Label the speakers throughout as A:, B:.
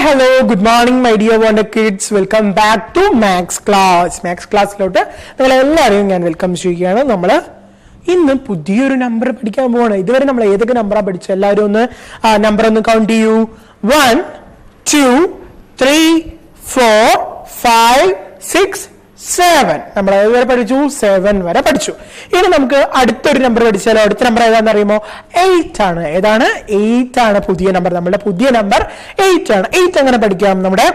A: hello, good morning my dear wonder kids. Welcome back to Max class. Max classലോട്ട് നിങ്ങൾ എല്ലാവരെയും ഞാൻ welcome ചെയ്യുകയാണ്. നമ്മൾ ഇന്ന് പുതിയൊരു നമ്പർ പഠിക്കാൻ പോവാണ്. ഇതുവരെ നമ്മൾ ഏതൊക്കെ നമ്പറാ പഠിച്ചത്? എല്ലാവരും ഒന്ന് നമ്പർ ഒന്ന് കൗണ്ട് ചെയ്യൂ. 1 2 3 4 5 6 7. നമ്മൾ ഏതുവരെ പഠിച്ചു? 7 വരെ പഠിച്ചു. ഇനി നമുക്ക് അടുത്തൊരു നമ്പർ പഠിച്ചാലോ? അടുത്ത നമ്പർ ഏതാണെന്ന് അറിയുമോ? 8 ആണ്. ഏതാണ്? 8 ആണ് പുതിയ നമ്പർ. നമ്മുടെ പുതിയ നമ്പർ 8 ആണ്. 8 എങ്ങനെ പഠിക്കാം? നമ്മുടെ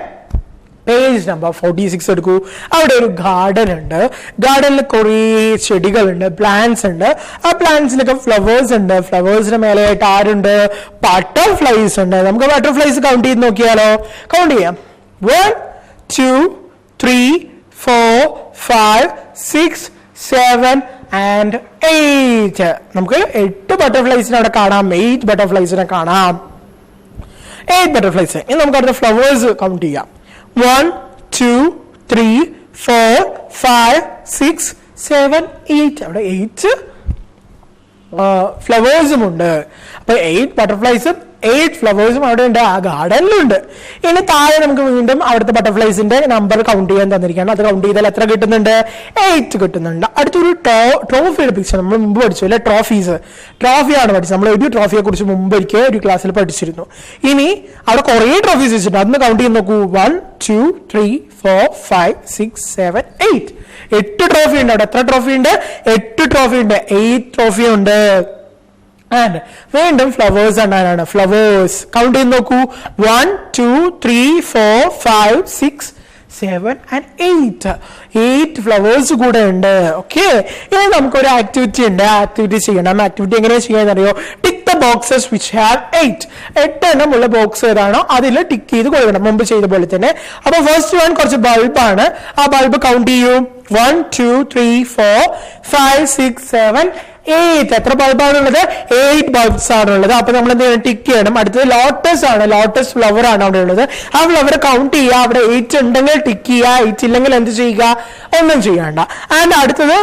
A: പേജ് നമ്പർ 46 എടുക്കൂ. അവിടെ ഒരു ഗാർഡൻ ഉണ്ട്. ഗാർഡനിൽ കുറേ ചെടികളുണ്ട്, പ്ലാന്റ്സ് ഉണ്ട്. ആ പ്ലാന്റ്സിലൊക്കെ ഫ്ലവേഴ്സ് ഉണ്ട്. ഫ്ലവേഴ്സിന് മേലെയായിട്ട് ആരുണ്ട്? ബട്ടർഫ്ലൈസ് ഉണ്ട്. നമുക്ക് ബട്ടർഫ്ലൈസ് കൗണ്ട് ചെയ്ത് നോക്കിയാലോ? കൗണ്ട് ചെയ്യാം. 1 2 3 4 5 6 7 and 8. നമുക്ക് 8 ബട്ടർഫ്ലൈസിനെ അവിടെ കാണാം. 8 ബട്ടർഫ്ലൈസിനെ കാണാം. 8 ബട്ടർഫ്ലൈസ്. ഇനി നമുക്ക് അടുത്ത ഫ്ലവേഴ്സ് കൗണ്ട് ചെയ്യാം. 1 2 3 4 5 6 7 8. അവിടെ 8 ഫ്ലവേഴ്സും ഉണ്ട്. അപ്പൊ 8 ബട്ടർഫ്ലൈസും 8 ഫ്ലവേഴ്സും അവിടെ ഉണ്ട്. ആ ഗാർഡനിലുണ്ട്. ഇനി താഴെ നമുക്ക് വീണ്ടും അവിടുത്തെ ബട്ടർഫ്ലൈസിന്റെ നമ്പർ കൗണ്ട് ചെയ്യാൻ തന്നിരിക്കുകയാണ്. അത് കൗണ്ട് ചെയ്താൽ എത്ര കിട്ടുന്നുണ്ട്? 8 കിട്ടുന്നുണ്ട്. അടുത്തൊരു ട്രോഫിയുടെ പിക്ചർ നമ്മൾ മുമ്പ് പഠിച്ചു അല്ലെ? ട്രോഫിയാണ് പഠിച്ചത്. നമ്മൾ ഒരു ട്രോഫിയെ കുറിച്ച് മുമ്പ് ഒരിക്കൽ ഒരു ക്ലാസ്സിൽ പഠിച്ചിരുന്നു. ഇനി അവിടെ കുറെ ട്രോഫീസ് വെച്ചിട്ടുണ്ട്. അതൊന്ന് കൗണ്ട് ചെയ്ത് നോക്കൂ. 1 2 3 4 5 6 7 8. 8 ട്രോഫി ഉണ്ട് അവിടെ. എത്ര ട്രോഫി ഉണ്ട്? 8 ട്രോഫി ഉണ്ട്. 8 ട്രോഫി ഉണ്ട്. ആൻഡ് വീണ്ടും ഫ്ലവേഴ്സ് ഉണ്ടാകാനാണ്. ഫ്ലവേഴ്സ് കൗണ്ട് ചെയ്ത് നോക്കൂ. 1 2 3 4 5 6 7 and 8 ഫ്ലവേഴ്സ് കൂടെ ഉണ്ട്. ഓക്കെ, ഇനി നമുക്കൊരു ആക്ടിവിറ്റി ഉണ്ട്. ആക്ടിവിറ്റി ചെയ്യണം. ആക്ടിവിറ്റി എങ്ങനെയാ ചെയ്യാന്ന് അറിയോ? Tick the boxes which have 8 എണ്ണമുള്ള ബോക്സ് ഏതാണോ അതിൽ ടിക്ക് ചെയ്ത് കൊടുക്കണം, മുമ്പ് ചെയ്ത പോലെ തന്നെ. അപ്പൊ ഫസ്റ്റ് വൺ കുറച്ച് ബൾബാണ്. ആ ബൾബ് കൗണ്ട് ചെയ്യൂ. 1 2 3 4 5 6 7 8. എത്ര ബൾബാണുള്ളത്? 8 ബൾബ്സ് ആണുള്ളത്. അപ്പൊ നമ്മൾ എന്ത് ചെയ്യണം? ടിക്ക് ചെയ്യണം. അടുത്തത് ലോട്ടസ് ആണ്. ലോട്ടസ് ഫ്ലവർ ആണ് അവിടെ ഉള്ളത്. ആ ഫ്ലവർ കൗണ്ട് ചെയ്യുക. അവിടെ 8 ഉണ്ടെങ്കിൽ ടിക്ക് ചെയ്യുക. 8 ഇല്ലെങ്കിൽ എന്ത് ചെയ്യുക? ഒന്നും ചെയ്യണ്ട. ആൻഡ് അടുത്തത്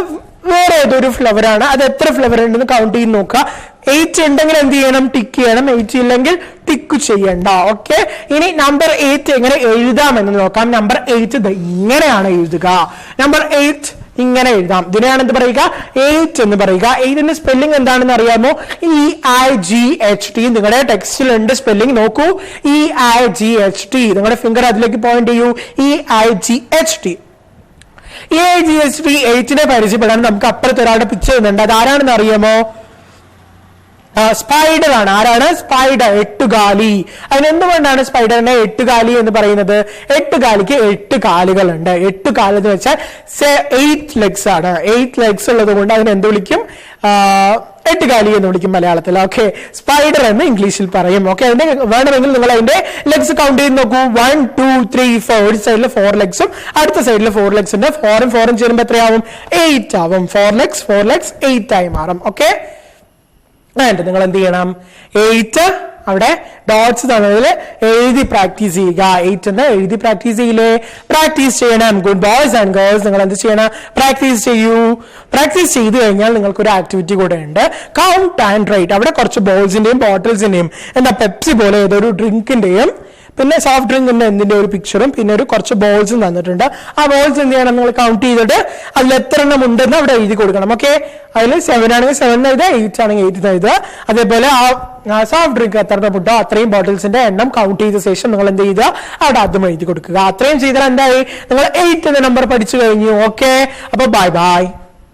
A: വേറെ ഏതൊരു ഫ്ലവർ ആണ്. അത് എത്ര ഫ്ലവർ ഉണ്ടെന്ന് കൗണ്ട് ചെയ്ത് നോക്കുക. 8 ഉണ്ടെങ്കിൽ എന്ത് ചെയ്യണം? ടിക്ക് ചെയ്യണം. 8 ഇല്ലെങ്കിൽ ടിക്ക് ചെയ്യണ്ട. ഓക്കെ, ഇനി നമ്പർ 8 എങ്ങനെ എഴുതാമെന്ന് നോക്കാം. നമ്പർ 8 ഇങ്ങനെയാണ് എഴുതുക. നമ്പർ 8 ഇങ്ങനെ എഴുതാം. ഇതിനെയാണ് എന്ത് പറയുക? 8 എന്ന് പറയുക. 8ന്റെ സ്പെല്ലിംഗ് എന്താണെന്ന് അറിയാമോ? EIGHT. നിങ്ങളുടെ ടെക്സ്റ്റിലുണ്ട് സ്പെല്ലിംഗ്. നോക്കൂ. EIGHT. നിങ്ങളുടെ ഫിംഗർ അതിലേക്ക് പോയിന്റ് ചെയ്യൂ. EIGHT. 8നെ പരിചയപ്പെടാൻ നമുക്ക് അപ്പുറത്ത് ഒരാളുടെ പിക്ചർ ചെയ്യുന്നുണ്ട്. അത് ആരാണെന്ന് അറിയാമോ? സ്പൈഡർ ആണ്. ആരാണ്? സ്പൈഡർ. 8 കാലി. അതിനെന്തുകൊണ്ടാണ് സ്പൈഡറിനെ 8 കാലി എന്ന് പറയുന്നത്? 8 കാലിക്ക് 8 കാലുകളുണ്ട്. 8 കാല് എന്ന് വെച്ചാൽ 8 ലെഗ്സ് ആണ്. 8 ലെഗ്സ് ഉള്ളത് കൊണ്ട് അതിനെ എന്ത് വിളിക്കും? 8 കാലി എന്ന് വിളിക്കും മലയാളത്തിൽ. ഓക്കെ, സ്പൈഡർ എന്ന് ഇംഗ്ലീഷിൽ പറയും. ഓക്കെ, അതിന്റെ വേണമെങ്കിൽ നിങ്ങൾ അതിന്റെ ലെഗ്സ് കൗണ്ട് ചെയ്ത് നോക്കൂ. 1 2 3 4. ഒരു സൈഡിൽ 4 ലെഗ്സും അടുത്ത സൈഡിൽ 4 ലെഗ്സ് ഉണ്ട്. 4ഉം 4ഉം ചേരുമ്പോൾ എത്രയാവും? 8 ആവും. 4 ലെഗ്സ് 8 ആയി മാറും. ഓക്കെ, ആൻഡ് നിങ്ങൾ എന്ത് ചെയ്യണം? 8 അവിടെ ഡോട്ട്സ് തന്നതിൽ എഴുതി പ്രാക്ടീസ് ചെയ്യുക. 8 എന്ന് എഴുതി പ്രാക്ടീസ് ചെയ്യില്ലേ? പ്രാക്ടീസ് ചെയ്യണം. ഗുഡ് ബോയ്സ് ആൻഡ് ഗേൾസ്, നിങ്ങൾ എന്ത് ചെയ്യണം? പ്രാക്ടീസ് ചെയ്യൂ. പ്രാക്ടീസ് ചെയ്ത് കഴിഞ്ഞാൽ നിങ്ങൾക്ക് ഒരു ആക്ടിവിറ്റി കൂടെ ഉണ്ട്. Count and write. അവിടെ കുറച്ച് ബോൾസിന്റെയും ബോട്ടിൽസിന്റെയും എന്താ പെപ്സി പോലെ ഏതൊരു ഡ്രിങ്കിന്റെയും പിന്നെ സോഫ്റ്റ് ഡ്രിങ്കിന്റെ എന്തിന്റെ ഒരു പിക്ചറും പിന്നെ ഒരു കുറച്ച് ബോൾസും തന്നിട്ടുണ്ട്. ആ ബോൾസ് എന്ത് ചെയ്യണം? നിങ്ങൾ കൗണ്ട് ചെയ്തിട്ട് അതിൽ എത്ര എണ്ണം ഉണ്ടെന്ന് അവിടെ എഴുതി കൊടുക്കണം. ഓക്കെ, അതിൽ 7 ആണെങ്കിൽ 7 എഴുതുക, 8 ആണെങ്കിൽ 8 എഴുതുക. അതേപോലെ ആ സോഫ്റ്റ് ഡ്രിങ്ക് എത്ര എണ്ണം ഉണ്ടോ അത്രയും ബോട്ടിൽസിന്റെ എണ്ണം കൗണ്ട് ചെയ്ത ശേഷം നിങ്ങൾ എന്ത് ചെയ്യുക? അവിടെ അതും എഴുതി കൊടുക്കുക. അത്രയും ചെയ്താൽ എന്തായി? നിങ്ങൾ 8 എന്ന നമ്പർ പഠിച്ചു കഴിഞ്ഞു. ഓക്കെ, അപ്പൊ ബൈ ബൈ.